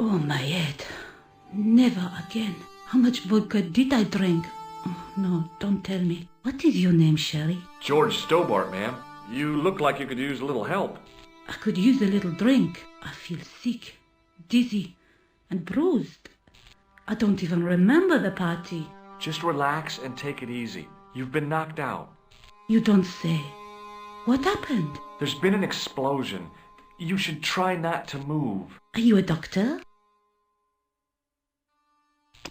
Oh, my head. Never again. How much vodka did I drink? Oh, no, don't tell me. What is your name, Sherry? George Stobart, ma'am. You look like you could use a little help. I could use a little drink. I feel sick, dizzy, and bruised. I don't even remember the party. Just relax and take it easy. You've been knocked out. You don't say. What happened? There's been an explosion. You should try not to move. Are you a doctor?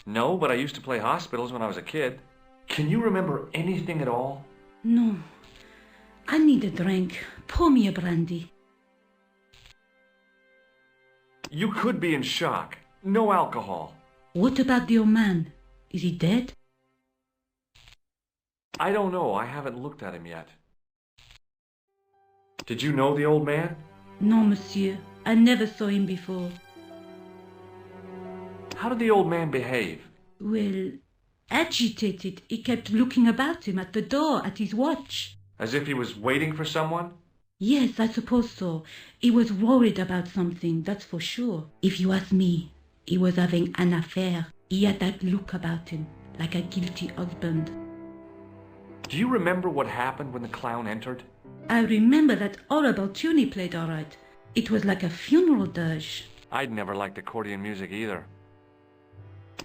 No, but I used to play hospitals when I was a kid. Can you remember anything at all? No. I need a drink. Pour me a brandy. You could be in shock. No alcohol. What about the old man? Is he dead? I don't know. I haven't looked at him yet. Did you know the old man? No, monsieur. I never saw him before. How did the old man behave? Well, agitated. He kept looking about him at the door, at his watch. As if he was waiting for someone? Yes, I suppose so. He was worried about something, that's for sure. If you ask me, he was having an affair. He had that look about him, like a guilty husband. Do you remember what happened when the clown entered? I remember that horrible tune he played all right. It was like a funeral dirge. I'd never liked accordion music either.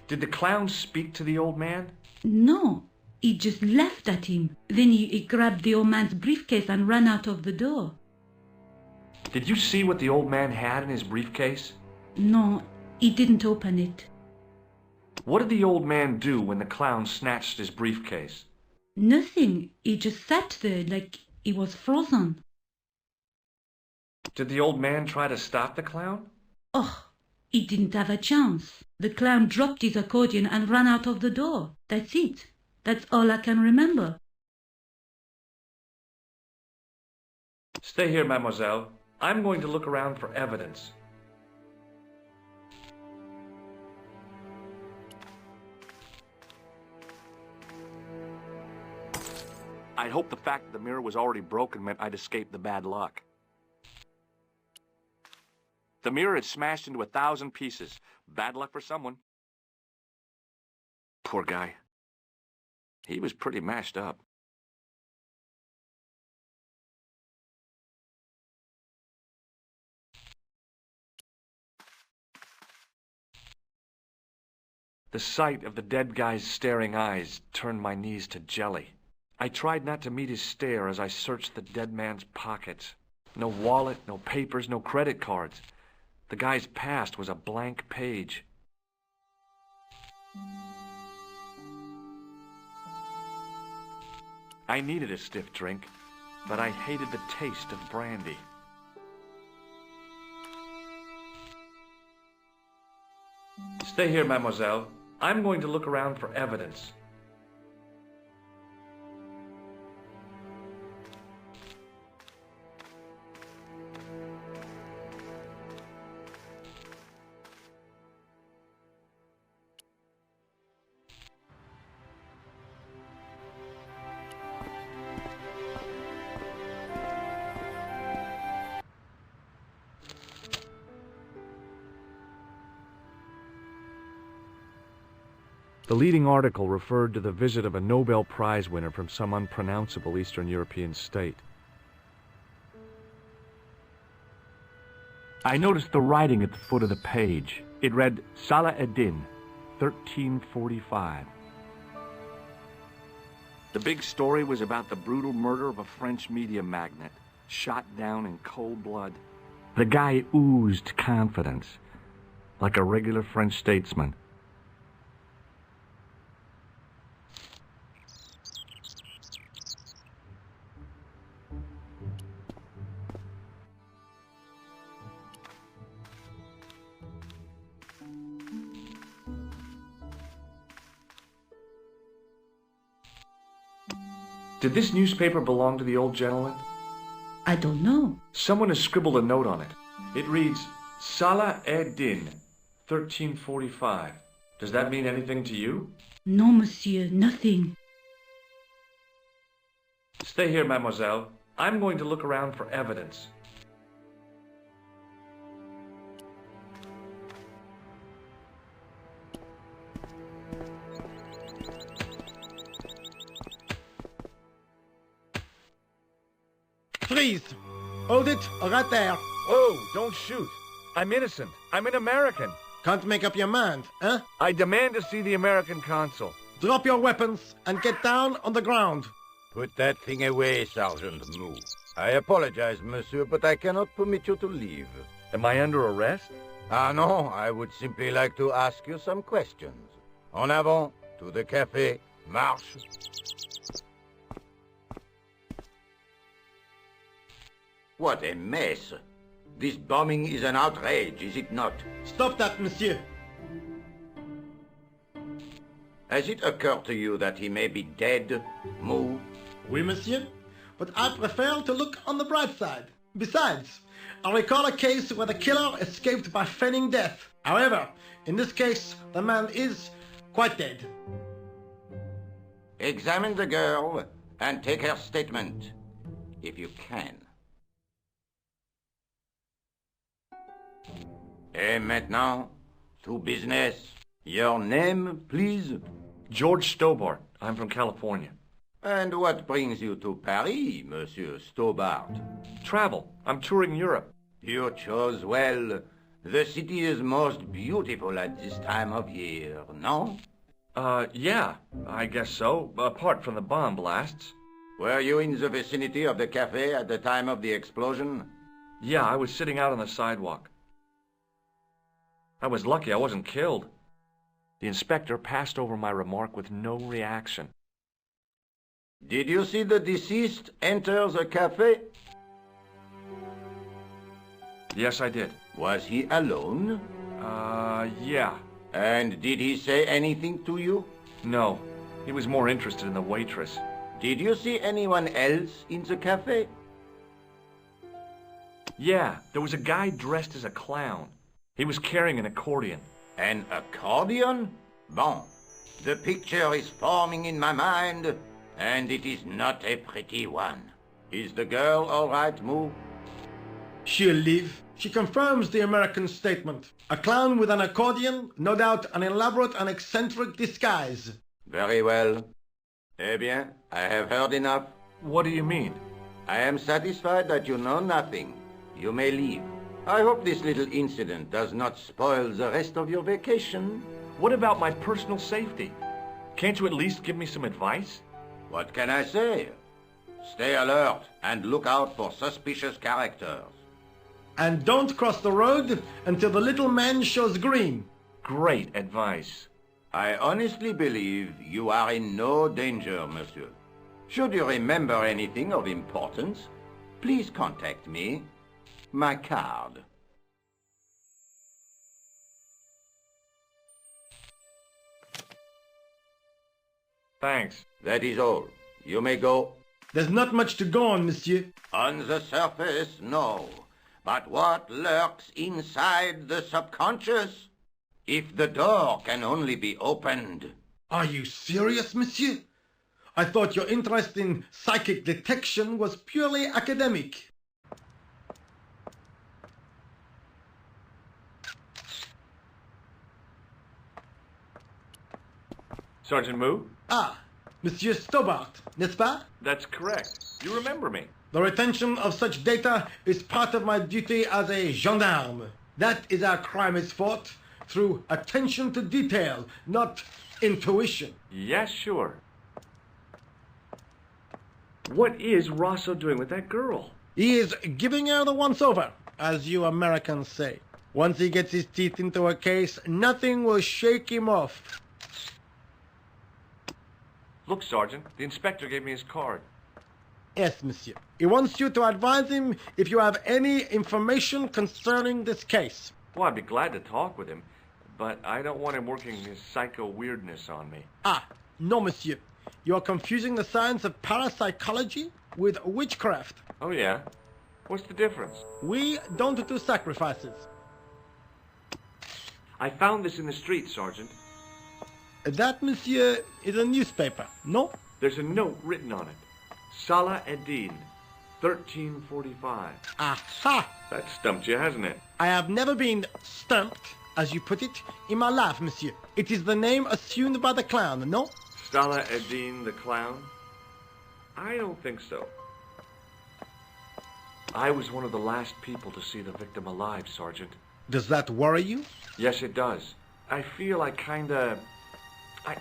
Did the clown speak to the old man? No, he just laughed at him. Then he grabbed the old man's briefcase and ran out of the door. Did you see what the old man had in his briefcase? No, he didn't open it. What did the old man do when the clown snatched his briefcase? Nothing. He just sat there like he was frozen. Did the old man try to stop the clown? Oh, he didn't have a chance. The clown dropped his accordion and ran out of the door. That's it. That's all I can remember. Stay here, mademoiselle. I'm going to look around for evidence. I'd hoped the fact that the mirror was already broken meant I'd escaped the bad luck. The mirror had smashed into 1,000 pieces. Bad luck for someone. Poor guy. He was pretty mashed up. The sight of the dead guy's staring eyes turned my knees to jelly. I tried not to meet his stare as I searched the dead man's pockets. No wallet, no papers, no credit cards. The guy's past was a blank page. I needed a stiff drink, but I hated the taste of brandy. Stay here, mademoiselle. I'm going to look around for evidence. The leading article referred to the visit of a Nobel Prize winner from some unpronounceable Eastern European state. I noticed the writing at the foot of the page. It read, Salah Eddin, 1345. The big story was about the brutal murder of a French media magnate, shot down in cold blood. The guy oozed confidence, like a regular French statesman. Did this newspaper belong to the old gentleman? I don't know. Someone has scribbled a note on it. It reads, Salah Eddin, 1345. Does that mean anything to you? No, monsieur, nothing. Stay here, mademoiselle. I'm going to look around for evidence. Freeze! Hold it right there. Oh, don't shoot. I'm innocent. I'm an American. Can't make up your mind, huh? I demand to see the American consul. Drop your weapons and get down on the ground. Put that thing away, Sergeant Mou. I apologize, monsieur, but I cannot permit you to leave. Am I under arrest? Ah, no, I would simply like to ask you some questions. En avant, to the café, marche. What a mess. This bombing is an outrage, is it not? Stop that, monsieur. Has it occurred to you that he may be dead, Mou? Oui, monsieur. But I prefer to look on the bright side. Besides, I recall a case where the killer escaped by feigning death. However, in this case, the man is quite dead. Examine the girl and take her statement, if you can. Et maintenant, to business. Your name, please? George Stobart. I'm from California. And what brings you to Paris, Monsieur Stobart? Travel. I'm touring Europe. You chose well. The city is most beautiful at this time of year, no? Yeah, I guess so, apart from the bomb blasts. Were you in the vicinity of the cafe at the time of the explosion? Yeah, I was sitting out on the sidewalk. I was lucky I wasn't killed. The inspector passed over my remark with no reaction. Did you see the deceased enter the cafe? Yes, I did. Was he alone? Yeah. And did he say anything to you? No, he was more interested in the waitress. Did you see anyone else in the cafe? Yeah, there was a guy dressed as a clown. He was carrying an accordion. An accordion? Bon. The picture is forming in my mind, and it is not a pretty one. Is the girl all right, Mou? She'll live. She confirms the American statement. A clown with an accordion, no doubt an elaborate and eccentric disguise. Very well. Eh bien, I have heard enough. What do you mean? I am satisfied that you know nothing. You may leave. I hope this little incident does not spoil the rest of your vacation. What about my personal safety? Can't you at least give me some advice? What can I say? Stay alert and look out for suspicious characters. And don't cross the road until the little man shows green. Great advice. I honestly believe you are in no danger, monsieur. Should you remember anything of importance, please contact me. My card. Thanks. That is all. You may go. There's not much to go on, monsieur. On the surface, no. But what lurks inside the subconscious? If the door can only be opened. Are you serious, monsieur? I thought your interest in psychic detection was purely academic. Sergeant Mou? Ah, Monsieur Stobart, n'est-ce pas? That's correct. You remember me. The retention of such data is part of my duty as a gendarme. That is how crime is fought, through attention to detail, not intuition. Yes, sure. What is Rosso doing with that girl? He is giving her the once-over, as you Americans say. Once he gets his teeth into a case, nothing will shake him off. Look, Sergeant, the inspector gave me his card. Yes, monsieur. He wants you to advise him if you have any information concerning this case. Well, I'd be glad to talk with him, but I don't want him working his psycho weirdness on me. Ah, no, monsieur. You are confusing the science of parapsychology with witchcraft. Oh, yeah? What's the difference? We don't do sacrifices. I found this in the street, Sergeant. That, monsieur, is a newspaper, no? There's a note written on it. Salah Eddin, 1345. Aha! That stumped you, hasn't it? I have never been stumped, as you put it, in my life, monsieur. It is the name assumed by the clown, no? Salah Eddin the clown? I don't think so. I was one of the last people to see the victim alive, Sergeant. Does that worry you? Yes, it does. I feel I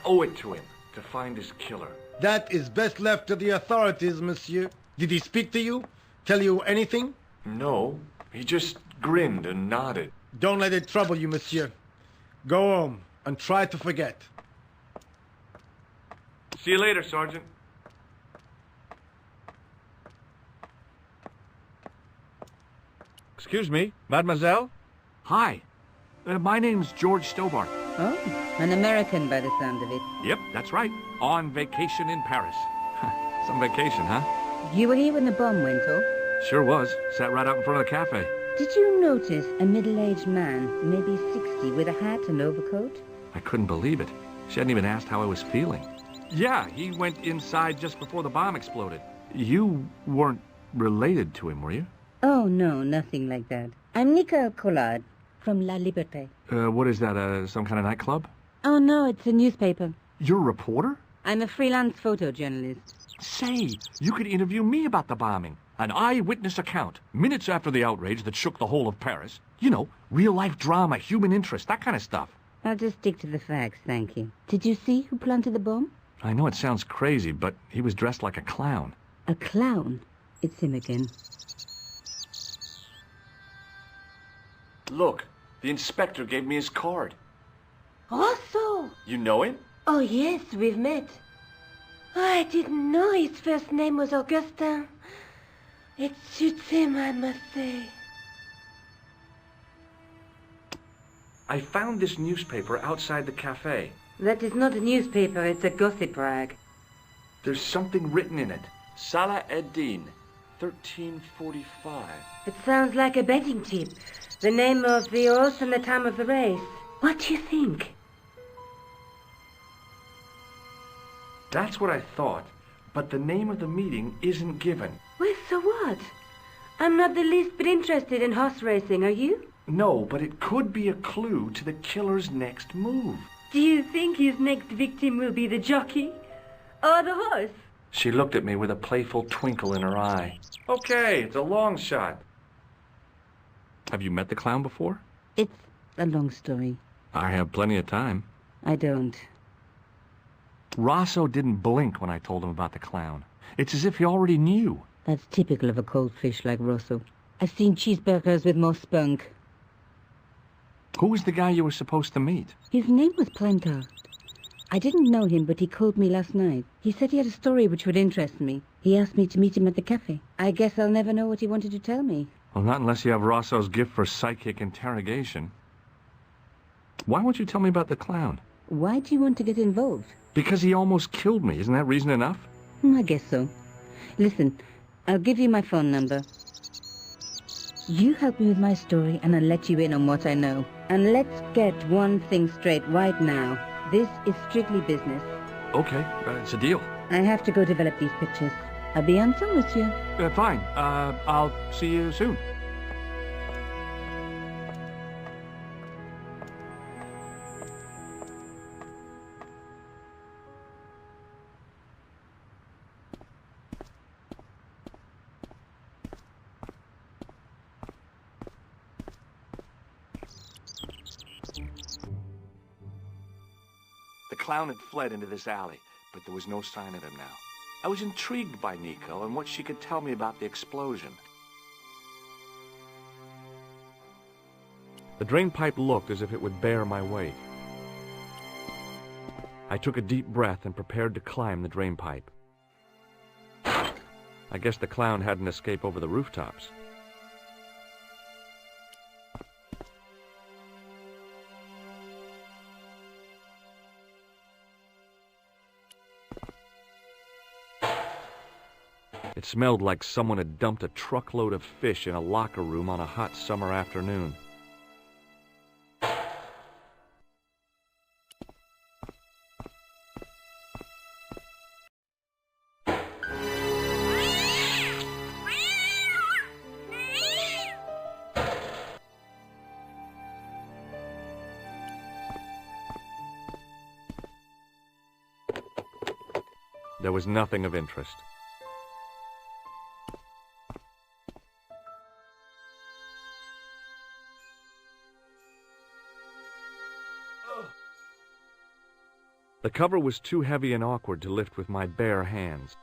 owe it to him to find his killer. That is best left to the authorities, monsieur. Did he speak to you? Tell you anything? No, he just grinned and nodded. Don't let it trouble you, monsieur. Go home and try to forget. See you later, Sergeant. Excuse me, mademoiselle? Hi. My name's George Stobart. Oh, an American by the sound of it. Yep, that's right. On vacation in Paris. Some vacation, huh? You were here when the bomb went off? Sure was. Sat right out in front of the cafe. Did you notice a middle-aged man, maybe 60, with a hat and overcoat? I couldn't believe it. She hadn't even asked how I was feeling. Yeah, he went inside just before the bomb exploded. You weren't related to him, were you? Oh, no, nothing like that. I'm Nico Collard, from La Liberté. What is that, some kind of nightclub? Oh, no, it's a newspaper. You're a reporter? I'm a freelance photojournalist. Say, you could interview me about the bombing. An eyewitness account, minutes after the outrage that shook the whole of Paris. You know, real-life drama, human interest, that kind of stuff. I'll just stick to the facts, thank you. Did you see who planted the bomb? I know it sounds crazy, but he was dressed like a clown. A clown? It's him again. Look, the inspector gave me his card. Rosso! You know him? Oh, yes, we've met. I didn't know his first name was Augustin. It suits him, I must say. I found this newspaper outside the cafe. That is not a newspaper, it's a gossip rag. There's something written in it. Salah Eddin, 1345. It sounds like a betting tip. The name of the horse and the time of the race. What do you think? That's what I thought, but the name of the meeting isn't given. Well, so what? I'm not the least bit interested in horse racing, are you? No, but it could be a clue to the killer's next move. Do you think his next victim will be the jockey? Or the horse? She looked at me with a playful twinkle in her eye. Okay, it's a long shot. Have you met the clown before? It's a long story. I have plenty of time. I don't. Rosso didn't blink when I told him about the clown. It's as if he already knew. That's typical of a cold fish like Rosso. I've seen cheeseburgers with more spunk. Who was the guy you were supposed to meet? His name was Plantar. I didn't know him, but he called me last night. He said he had a story which would interest me. He asked me to meet him at the cafe. I guess I'll never know what he wanted to tell me. Well, not unless you have Rosso's gift for psychic interrogation. Why won't you tell me about the clown? Why do you want to get involved? Because he almost killed me. Isn't that reason enough? I guess so. Listen, I'll give you my phone number. You help me with my story and I'll let you in on what I know. And let's get one thing straight right now. This is strictly business. Okay, it's a deal. I have to go develop these pictures. I'll be on phone, monsieur. Fine. I'll see you soon. The clown had fled into this alley, but there was no sign of him now. I was intrigued by Nico and what she could tell me about the explosion. The drain pipe looked as if it would bear my weight. I took a deep breath and prepared to climb the drain pipe. I guess the clown had an escape over the rooftops. It smelled like someone had dumped a truckload of fish in a locker room on a hot summer afternoon. There was nothing of interest. The cover was too heavy and awkward to lift with my bare hands.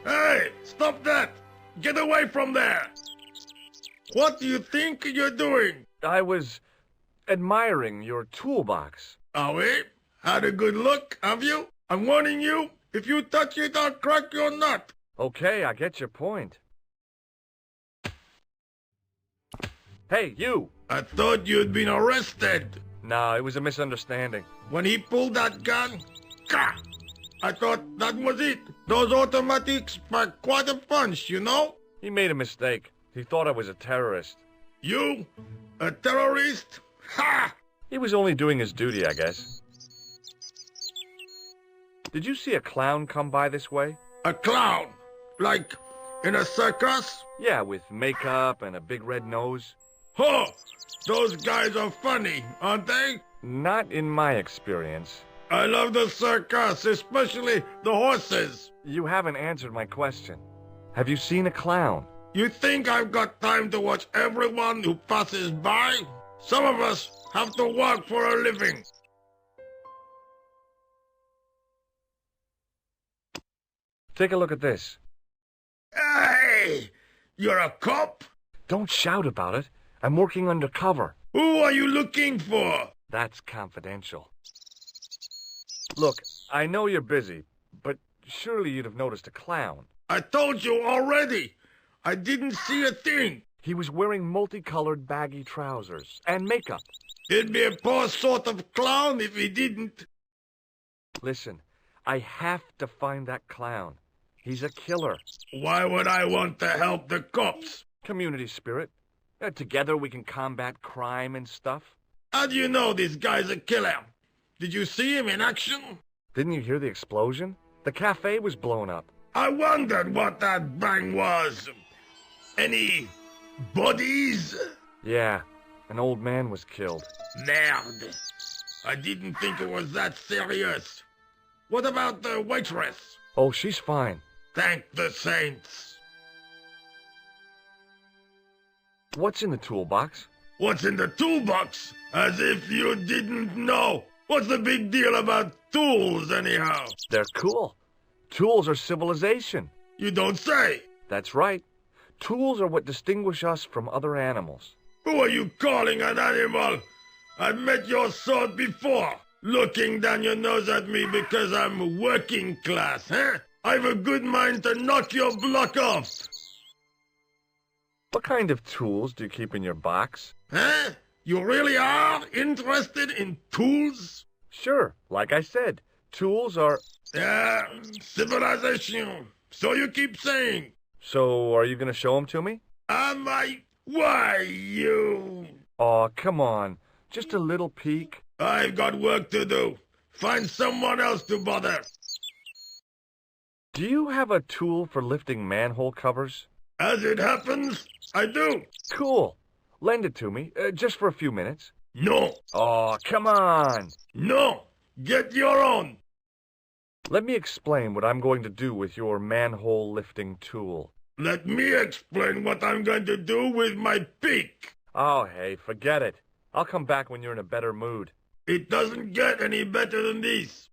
Hey, stop that! Get away from there! What do you think you're doing? I was admiring your toolbox. Oh, eh? Had a good look, have you? I'm warning you, if you touch it, I'll crack your nut. Okay, I get your point. Hey, you! I thought you'd been arrested. No, it was a misunderstanding. When he pulled that gun, gah! I thought that was it. Those automatics pack quite a punch, you know? He made a mistake. He thought I was a terrorist. You? A terrorist? Ha! He was only doing his duty, I guess. Did you see a clown come by this way? A clown? Like in a circus? Yeah, with makeup and a big red nose. Huh! Those guys are funny, aren't they? Not in my experience. I love the circus, especially the horses. You haven't answered my question. Have you seen a clown? You think I've got time to watch everyone who passes by? Some of us have to work for a living. Take a look at this. Hey! You're a cop? Don't shout about it. I'm working undercover. Who are you looking for? That's confidential. Look, I know you're busy, but surely you'd have noticed a clown. I told you already. I didn't see a thing. He was wearing multicolored baggy trousers and makeup. He'd be a poor sort of clown if he didn't. Listen, I have to find that clown. He's a killer. Why would I want to help the cops? Community spirit. Together we can combat crime and stuff. How do you know this guy's a killer? Did you see him in action? Didn't you hear the explosion? The cafe was blown up. I wondered what that bang was. Any bodies? Yeah, an old man was killed. Merde. I didn't think it was that serious. What about the waitress? Oh, she's fine. Thank the saints. What's in the toolbox? What's in the toolbox? As if you didn't know. What's the big deal about tools, anyhow? They're cool. Tools are civilization. You don't say. That's right. Tools are what distinguish us from other animals. Who are you calling an animal? I've met your sort before. Looking down your nose at me because I'm working class, huh? I've a good mind to knock your block off. What kind of tools do you keep in your box? Huh? You really are interested in tools? Sure, like I said, tools are... Civilization. So you keep saying. So, are you going to show them to me? Am I? Why, you... Aw, come on. Just a little peek. I've got work to do. Find someone else to bother. Do you have a tool for lifting manhole covers? As it happens, I do. Cool. Lend it to me, just for a few minutes. No. Aw, come on. No. Get your own. Let me explain what I'm going to do with your manhole lifting tool. Let me explain what I'm going to do with my pick. Oh, hey, forget it. I'll come back when you're in a better mood. It doesn't get any better than this.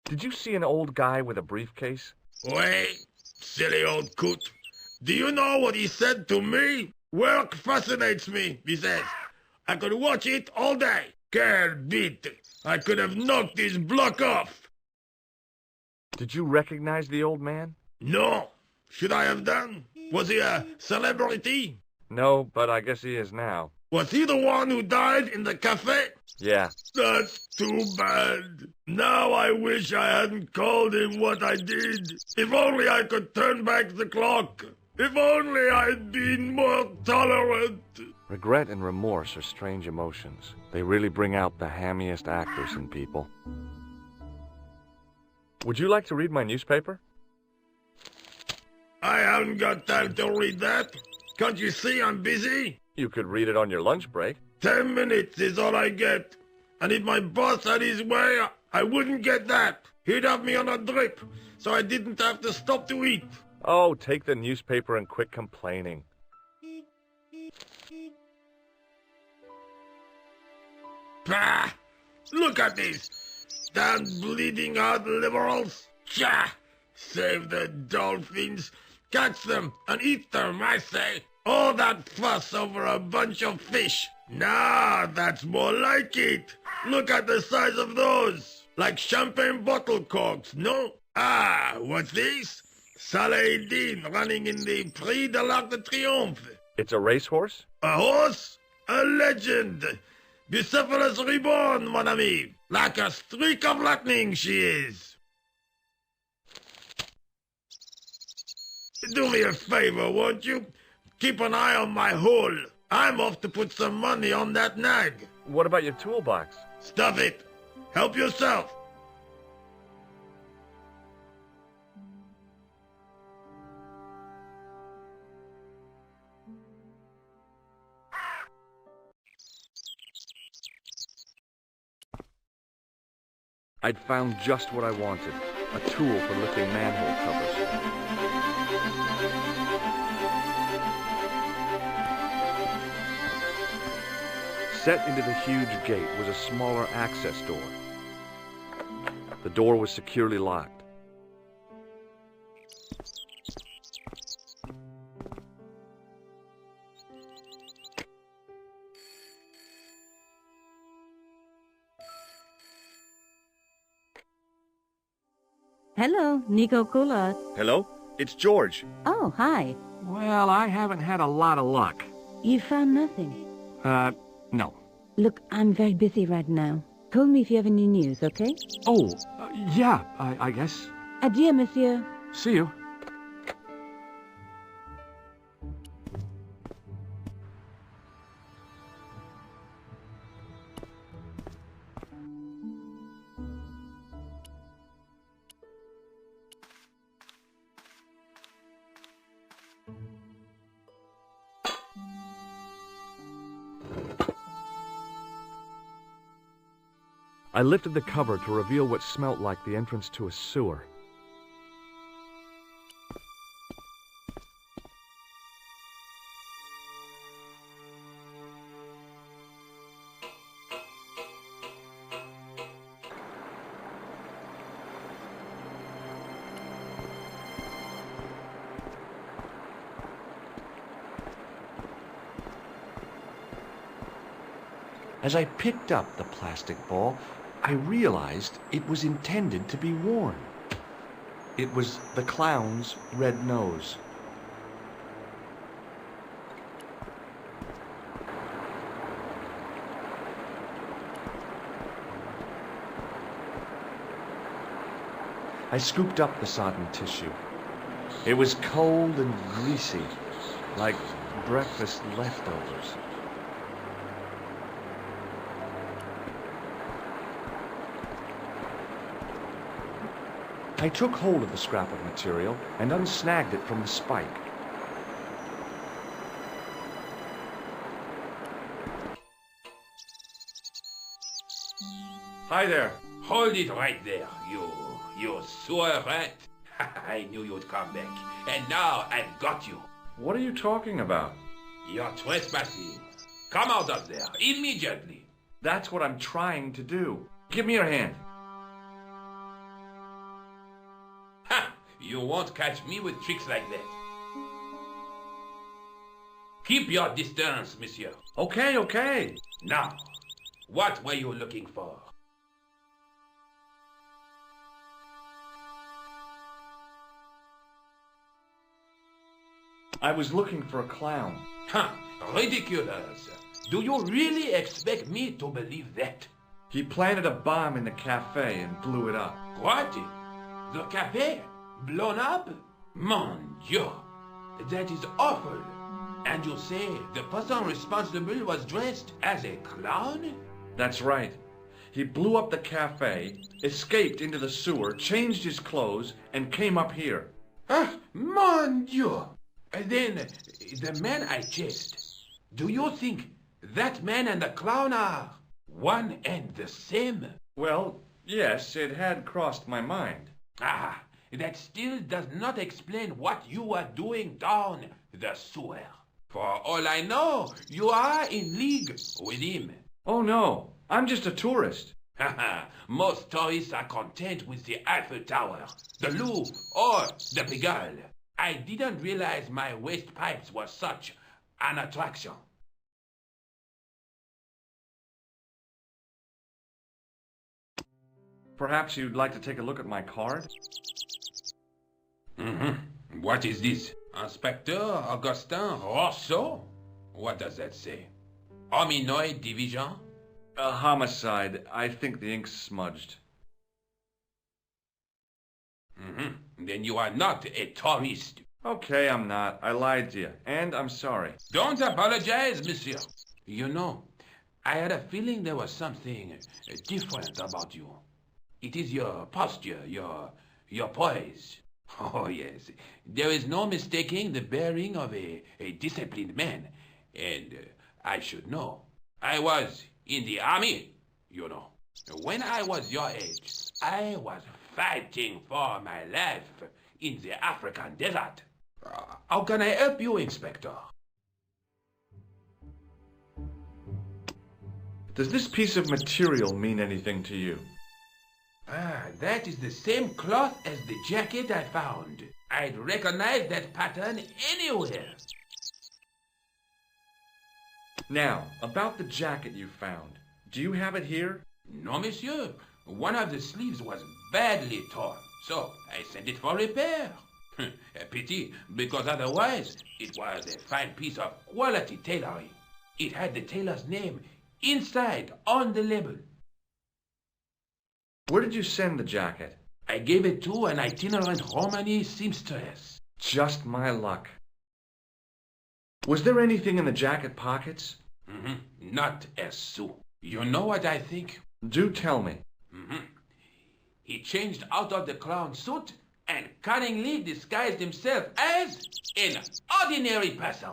Did you see an old guy with a briefcase? Wait, silly old coot. Do you know what he said to me? Work fascinates me, he says. I could watch it all day. Quel bit. I could have knocked his block off. Did you recognize the old man? No. Should I have done? Was he a celebrity? No, but I guess he is now. Was he the one who died in the cafe? Yeah. That's too bad. Now I wish I hadn't called him what I did. If only I could turn back the clock. If only I'd been more tolerant. Regret and remorse are strange emotions. They really bring out the hammiest actors in people. Would you like to read my newspaper? I haven't got time to read that. Can't you see I'm busy? You could read it on your lunch break. 10 minutes is all I get. And if my boss had his way, I wouldn't get that. He'd have me on a drip, so I didn't have to stop to eat. Oh, take the newspaper and quit complaining. Bah! Look at this! Damn bleeding out liberals! Tcha! Save the dolphins, catch them and eat them, I say! All that fuss over a bunch of fish! Nah, that's more like it! Look at the size of those! Like champagne bottle corks, no? Ah, what's this? Saladin running in the Prix de l'Arc de Triomphe. It's a racehorse? A horse? A legend! Bucephalus reborn, mon ami! Like a streak of lightning she is! Do me a favor, won't you? Keep an eye on my hole. I'm off to put some money on that nag. What about your toolbox? Stuff it. Help yourself. I'd found just what I wanted. A tool for lifting manhole covers. Set into the huge gate was a smaller access door. The door was securely locked. Hello, Nico Collard. Hello? It's George. Oh, hi. Well, I haven't had a lot of luck. You found nothing? No. Look, I'm very busy right now. Call me if you have any news, okay? Oh, yeah, I guess. Adieu, monsieur. See you. I lifted the cover to reveal what smelt like the entrance to a sewer. As I picked up the plastic ball, I realized it was intended to be worn. It was the clown's red nose. I scooped up the sodden tissue. It was cold and greasy, like breakfast leftovers. I took hold of the scrap of material and unsnagged it from the spike. Hi there. Hold it right there, you sewer rat. I knew you'd come back, and now I've got you. What are you talking about? You're trespassing. Come out of there, immediately. That's what I'm trying to do. Give me your hand. You won't catch me with tricks like that. Keep your distance, monsieur. Okay. Now, what were you looking for? I was looking for a clown. Ridiculous. Do you really expect me to believe that? He planted a bomb in the cafe and blew it up. What? The cafe? Blown up? Mon Dieu! That is awful. And you say the person responsible was dressed as a clown? That's right. He blew up the cafe, escaped into the sewer, changed his clothes, and came up here. Mon Dieu! Then, the man I chased, do you think that man and the clown are One and the same? Well, yes, it had crossed my mind. Ah, that still does not explain what you are doing down the sewer. For all I know, you are in league with him. Oh no, I'm just a tourist. Haha, most tourists are content with the Eiffel Tower, the Louvre, or the Pigalle. I didn't realize my waste pipes were such an attraction. Perhaps you'd like to take a look at my card? What is this? Inspector Augustin Rousseau? What does that say? Hominoid division? A homicide. I think the ink's smudged. Then you are not a tourist. Okay, I'm not. I lied to you, and I'm sorry. Don't apologize, monsieur. You know, I had a feeling there was something different about you. It is your posture, your poise. Oh, yes. There is no mistaking the bearing of a disciplined man. And I should know. I was in the army, you know. When I was your age, I was fighting for my life in the African desert. How can I help you, Inspector? Does this piece of material mean anything to you? Ah, that is the same cloth as the jacket I found. I'd recognize that pattern anywhere. Now, about the jacket you found. Do you have it here? No, monsieur. One of the sleeves was badly torn, so I sent it for repair. A pity, because otherwise it was a fine piece of quality tailoring. It had the tailor's name inside on the label. Where did you send the jacket? I gave it to an itinerant Romani seamstress. Just my luck. Was there anything in the jacket pockets? Not a sou. You know what I think? Do tell me. He changed out of the clown suit and cunningly disguised himself as an ordinary person.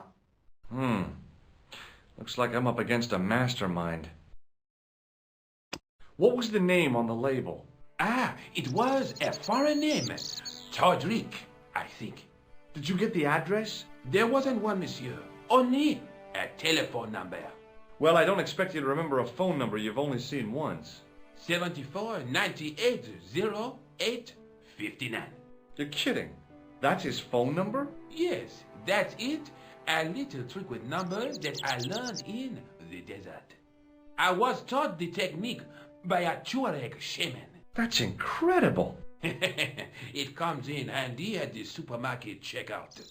Looks like I'm up against a mastermind. What was the name on the label? Ah, it was a foreign name. Todrick, I think. Did you get the address? There wasn't one, monsieur. Only a telephone number. Well, I don't expect you to remember a phone number you've only seen once. 74 98 08 59. You're kidding. That's his phone number? Yes, that's it. A little trick with numbers that I learned in the desert. I was taught the technique by a Tuareg shaman. That's incredible. It comes in handy at the supermarket checkout.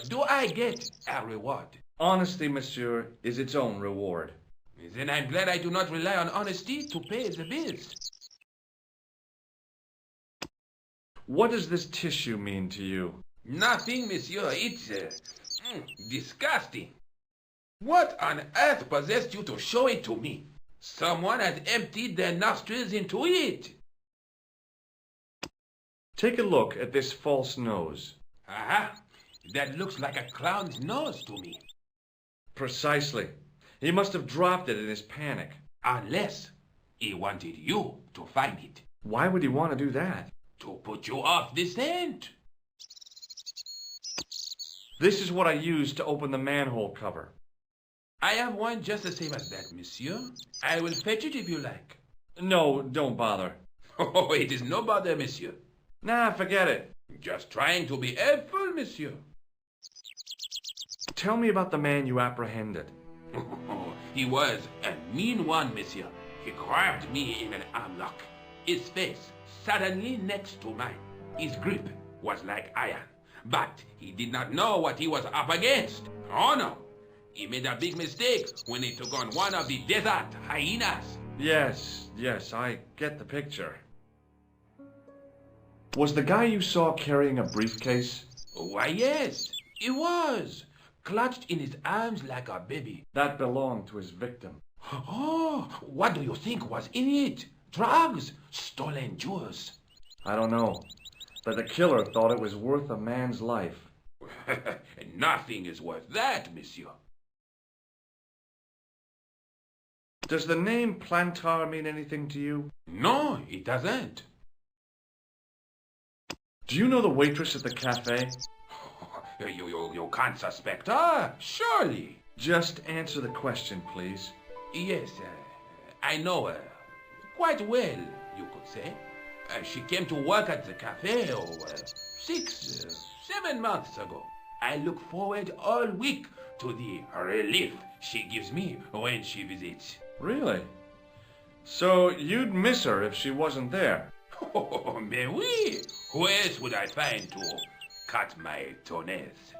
Do I get a reward? Honesty, monsieur, is its own reward. Then I'm glad I do not rely on honesty to pay the bills. What does this tissue mean to you? Nothing, monsieur. It's disgusting. What on earth possessed you to show it to me? Someone has emptied their nostrils into it. Take a look at this false nose. Aha! That looks like a clown's nose to me. Precisely. He must have dropped it in his panic. Unless he wanted you to find it. Why would he want to do that? To put you off the scent. This is what I used to open the manhole cover. I have one just the same as that, monsieur. I will fetch it if you like. No, don't bother. Oh, it is no bother, monsieur. Nah, forget it. Just trying to be helpful, monsieur. Tell me about the man you apprehended. He was a mean one, monsieur. He grabbed me in an armlock. His face suddenly next to mine. His grip was like iron. But he did not know what he was up against. Oh no. He made a big mistake when he took on one of the desert hyenas. Yes, I get the picture. Was the guy you saw carrying a briefcase? Why, yes, he was. Clutched in his arms like a baby. That belonged to his victim. Oh, what do you think was in it? Drugs? Stolen jewels? I don't know. But the killer thought it was worth a man's life. Nothing is worth that, monsieur. Does the name Plantar mean anything to you? No, it doesn't. Do you know the waitress at the cafe? You can't suspect her, surely. Just answer the question, please. Yes, I know her. Quite well, you could say. She came to work at the cafe 7 months ago. I look forward all week to the relief she gives me when she visits. Really? So you'd miss her if she wasn't there? Oh, mais oui. Who else would I find to cut my toenails?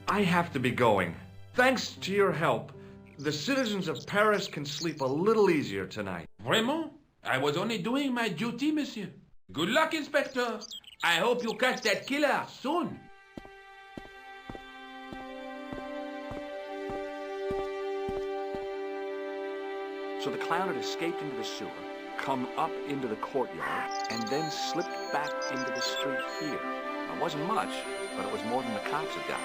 I have to be going. Thanks to your help, the citizens of Paris can sleep a little easier tonight. Vraiment? I was only doing my duty, monsieur. Good luck, Inspector. I hope you catch that killer soon. So the clown had escaped into the sewer, come up into the courtyard, and then slipped back into the street here. It wasn't much, but it was more than the cops had got.